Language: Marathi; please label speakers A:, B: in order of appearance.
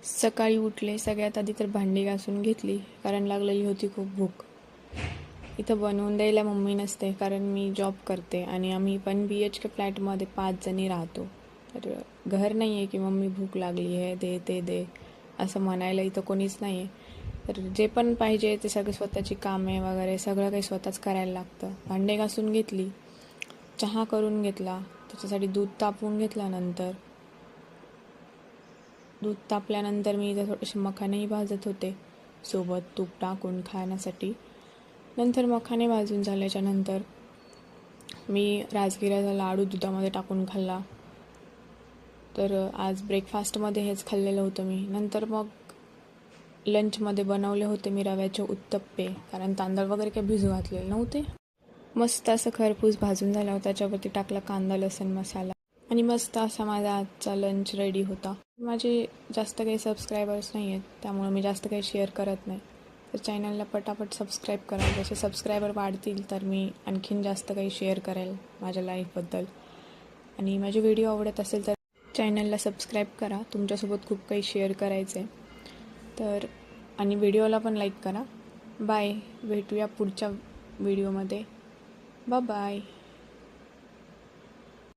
A: सकाळी उठले, सगळ्यात आधी तर भांडी घासून घेतली कारण लागलेली होती खूप भूक. इथं बनवून द्यायला मम्मी नसते कारण मी जॉब करते आणि आम्ही पण BHK फ्लॅटमध्ये 5 जणी राहतो. तर घर नाही आहे की मम्मी भूक लागली आहे दे ते दे असं म्हणायला इथं कोणीच नाही आहे. तर जे पण पाहिजे ते सगळं स्वतःची कामे वगैरे सगळं काही स्वतःच करायला लागतं. भांडे घासून घेतली, चहा करून घेतला, त्याच्यासाठी दूध तापवून घेतल्यानंतर दूध तापल्यानंतर मी इथं थोडेसे मखानेही भाजत होते सोबत तूप टाकून खाण्यासाठी. नंतर मखाने भाजून झाल्याच्या नंतर मी राजगिऱ्याचा लाडू दुधामध्ये टाकून खाल्ला. तर आज ब्रेकफास्टमध्ये हेच खाल्लेलं होतं मी. नंतर मग लंचमध्ये बनवले होते मी रव्याचे उत्तप्पे कारण तांदूळ वगैरे काही भिजू घातलेले नव्हते. मस्त असं खरपूस भाजून झाला होता. त्याच्यावरती टाकला कांदा लसूण मसाला आणि मस्त असा माझा आजचा लंच रेडी होता. माझे जास्त काही सबस्क्रायबर्स नाही आहेत त्यामुळे मी जास्त काही शेअर करत नाही. तर चॅनलला पटापट सबस्क्राईब करा. जसे सबस्क्रायबर वाढतील तर मी आणखीन जास्त काही शेअर करेल माझ्या लाईफबद्दल. आणि माझे व्हिडिओ आवडत असेल तर चॅनलला सबस्क्राईब करा. तुमच्यासोबत खूप काही शेअर करायचं आहे तर. आणि व्हिडिओला पण लाईक करा. बाय, भेटूया पुढच्या व्हिडिओमध्ये. बाय.